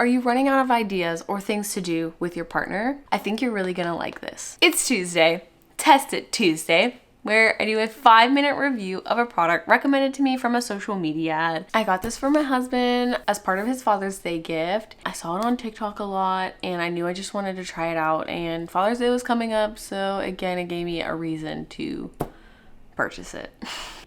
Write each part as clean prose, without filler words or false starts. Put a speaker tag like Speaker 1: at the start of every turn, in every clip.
Speaker 1: Are you running out of ideas or things to do with your partner? I think you're really gonna like this. It's Tuesday, Test It Tuesday, where I do a 5-minute review of a product recommended to me from a social media ad. I got this for my husband as part of his Father's Day gift. I saw it on TikTok a lot and I knew I just wanted to try it out, and Father's Day was coming up, so again, it gave me a reason to purchase it.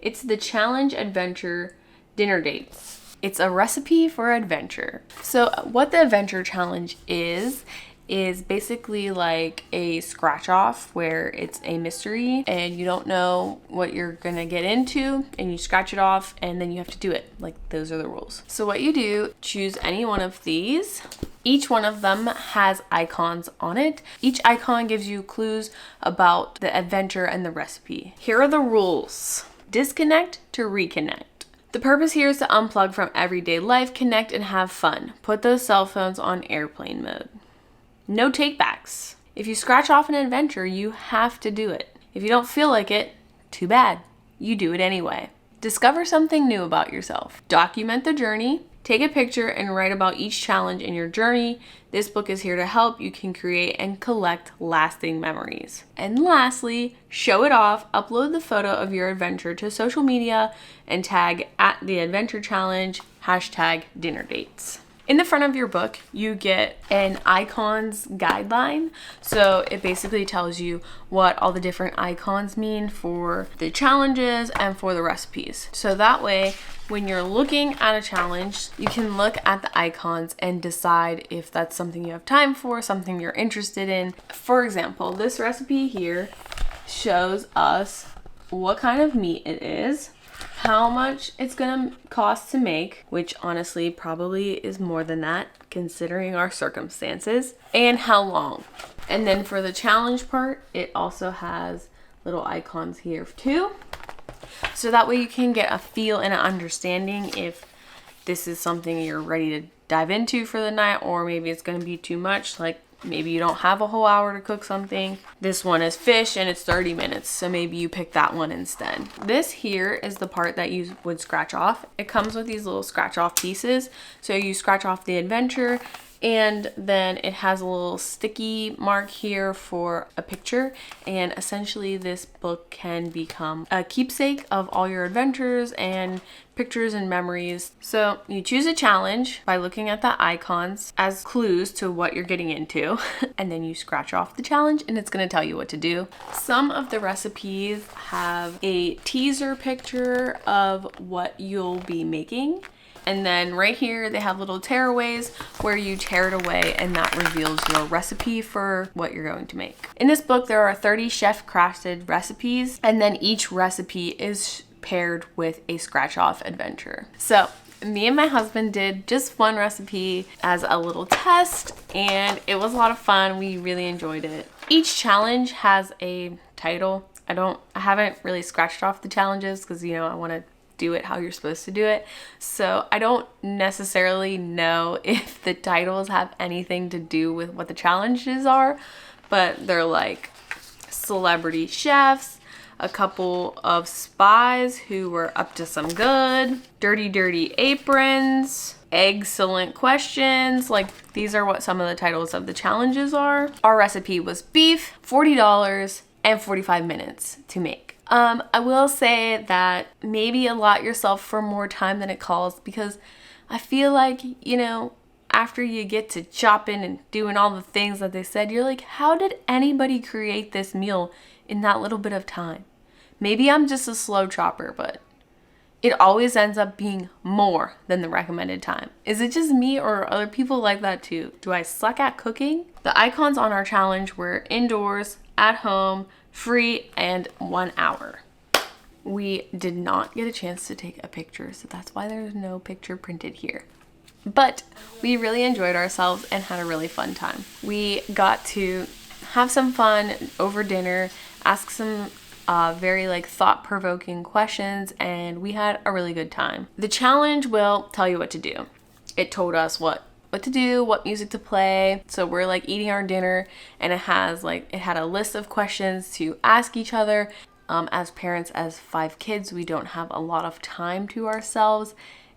Speaker 1: It's the Challenge Adventure Dinner Dates. It's a recipe for adventure. So what the Adventure Challenge is basically like a scratch off where it's a mystery and you don't know what you're gonna get into, and you scratch it off and then you have to do it. Like, those are the rules. So what you do, choose any one of these. Each one of them has icons on it. Each icon gives you clues about the adventure and the recipe. Here are the rules. Disconnect to reconnect. The purpose here is to unplug from everyday life, connect, and have fun. Put those cell phones on airplane mode. No takebacks. If you scratch off an adventure, you have to do it. If you don't feel like it, too bad. You do it anyway. Discover something new about yourself. Document the journey. Take a picture and write about each challenge in your journey. This book is here to help you can create and collect lasting memories. And lastly, show it off. Upload the photo of your adventure to social media and tag @theadventurechallenge, #dinnerdates. In the front of your book, you get an icons guideline. So it basically tells you what all the different icons mean for the challenges and for the recipes. So that way, when you're looking at a challenge, you can look at the icons and decide if that's something you have time for, something you're interested in. For example, this recipe here shows us what kind of meat it is, how much it's gonna cost to make, which honestly probably is more than that considering our circumstances, and how long. And then for the challenge part, it also has little icons here too. So that way you can get a feel and an understanding if this is something you're ready to dive into for the night, or maybe it's gonna be too much, like maybe you don't have a whole hour to cook something. This one is fish and it's 30 minutes, so maybe you pick that one instead. This here is the part that you would scratch off. It comes with these little scratch off pieces. So you scratch off the adventure, and then it has a little sticky mark here for a picture. And essentially this book can become a keepsake of all your adventures and pictures and memories. So you choose a challenge by looking at the icons as clues to what you're getting into, and then you scratch off the challenge and it's going to tell you what to do. Some of the recipes have a teaser picture of what you'll be making. And then right here, they have little tearaways where you tear it away and that reveals your recipe for what you're going to make. In this book, there are 30 chef crafted recipes, and then each recipe is paired with a scratch off adventure. So me and my husband did just one recipe as a little test, and it was a lot of fun. We really enjoyed it. Each challenge has a title. I haven't really scratched off the challenges because, I want to do it how you're supposed to do it. So I don't necessarily know if the titles have anything to do with what the challenges are, but they're like celebrity chefs, a couple of spies who were up to some good, dirty aprons, excellent questions. Like, these are what some of the titles of the challenges are. Our recipe was beef, $40 and 45 minutes to make. I will say that maybe allot yourself for more time than it calls, because I feel like, after you get to chopping and doing all the things that they said, you're like, how did anybody create this meal in that little bit of time? Maybe I'm just a slow chopper, but it always ends up being more than the recommended time. Is it just me, or are other people like that too? Do I suck at cooking? The icons on our challenge were indoors, at home, free, and 1 hour. We did not get a chance to take a picture, so that's why there's no picture printed here. But we really enjoyed ourselves and had a really fun time. We got to have some fun over dinner, ask some very thought-provoking questions, and we had a really good time. The challenge will tell you what to do. It told us what to do, what music to play. So we're eating our dinner, and it had a list of questions to ask each other. As parents, as 5 kids, we don't have a lot of time to ourselves.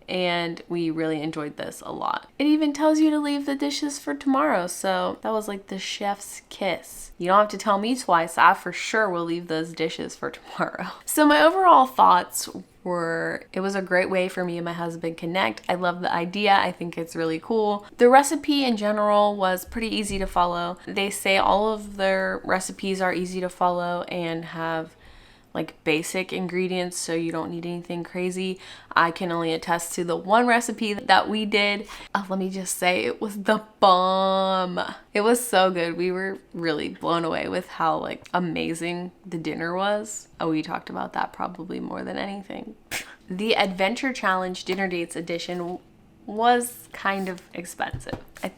Speaker 1: and we really enjoyed this a lot. It even tells you to leave the dishes for tomorrow, so that was like the chef's kiss. You don't have to tell me twice. I for sure will leave those dishes for tomorrow. So my overall thoughts were, it was a great way for me and my husband connect. I love the idea. I think it's really cool. The recipe in general was pretty easy to follow. They say all of their recipes are easy to follow and have like basic ingredients, so you don't need anything crazy. I can only attest to the one recipe that we did. Let me just say, it was the bomb. It was so good. We were really blown away with how like amazing the dinner was. Oh, we talked about that probably more than anything. The Adventure Challenge Dinner Dates edition was kind of expensive. I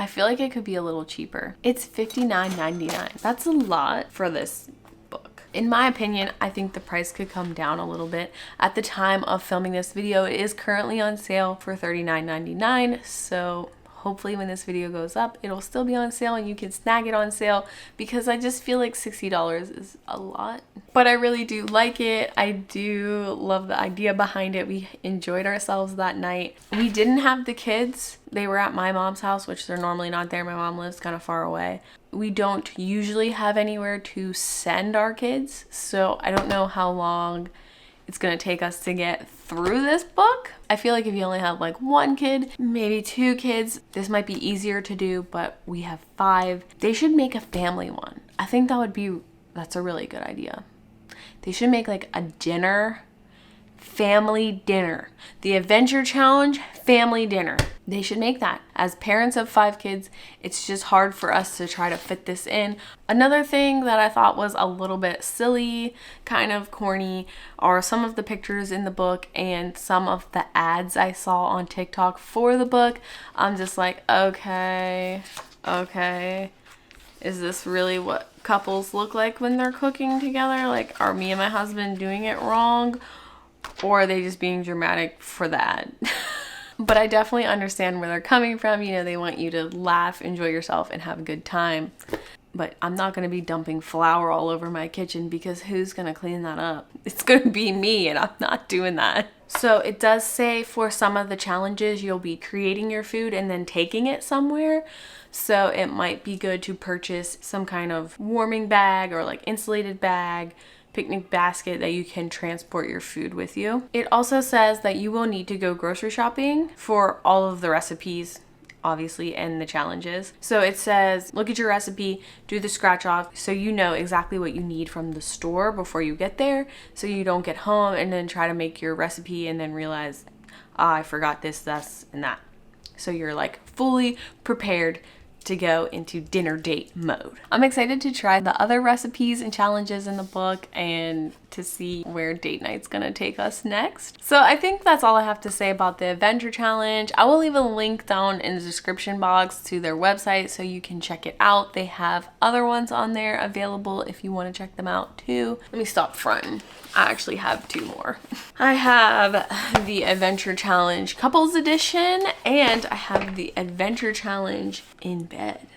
Speaker 1: feel like it could be a little cheaper. It's $59.99. That's a lot for this book. In my opinion, I think the price could come down a little bit. At the time of filming this video, it is currently on sale for $39.99. So hopefully when this video goes up, it'll still be on sale and you can snag it on sale, because I just feel like $60 is a lot. But I really do like it. I do love the idea behind it. We enjoyed ourselves that night. We didn't have the kids. They were at my mom's house, which they're normally not there. My mom lives kind of far away. We don't usually have anywhere to send our kids, so I don't know how long it's gonna take us to get through this book. I feel like if you only have like one kid, maybe two kids, this might be easier to do, but we have 5. They should make a family one. I think that's a really good idea. They should make like a dinner, family dinner. The Adventure Challenge family dinner. They should make that. As parents of 5 kids, it's just hard for us to try to fit this in. Another thing that I thought was a little bit silly, kind of corny, are some of the pictures in the book and some of the ads I saw on TikTok for the book. I'm just like, okay. Is this really what couples look like when they're cooking together? Like, are me and my husband doing it wrong? Or are they just being dramatic for that? But I definitely understand where they're coming from. You know, they want you to laugh, enjoy yourself, and have a good time. But I'm not going to be dumping flour all over my kitchen, because who's going to clean that up? It's going to be me, and I'm not doing that. So it does say for some of the challenges, you'll be creating your food and then taking it somewhere. So it might be good to purchase some kind of warming bag or like insulated bag, picnic basket that you can transport your food with you. It also says that you will need to go grocery shopping for all of the recipes, obviously, and the challenges. So it says, look at your recipe, do the scratch off, so you know exactly what you need from the store before you get there, so you don't get home and then try to make your recipe and then realize, I forgot this, and that. So you're like fully prepared to go into dinner date mode. I'm excited to try the other recipes and challenges in the book and to see where date night's gonna take us next. So I think that's all I have to say about the Adventure Challenge. I will leave a link down in the description box to their website so you can check it out. They have other ones on there available if you want to check them out too. Let me stop fronting. I actually have 2 more. I have the Adventure Challenge Couples Edition, and I have the Adventure Challenge in bed.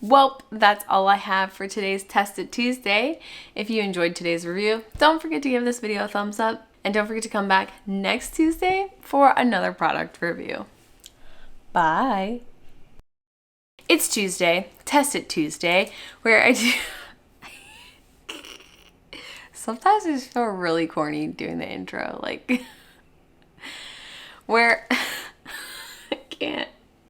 Speaker 1: Well, that's all I have for today's Test It Tuesday. If you enjoyed today's review, don't forget to give this video a thumbs up, and don't forget to come back next Tuesday for another product review. Bye. It's Tuesday, Test It Tuesday, where I do... Sometimes I just feel really corny doing the intro, like, where I can't.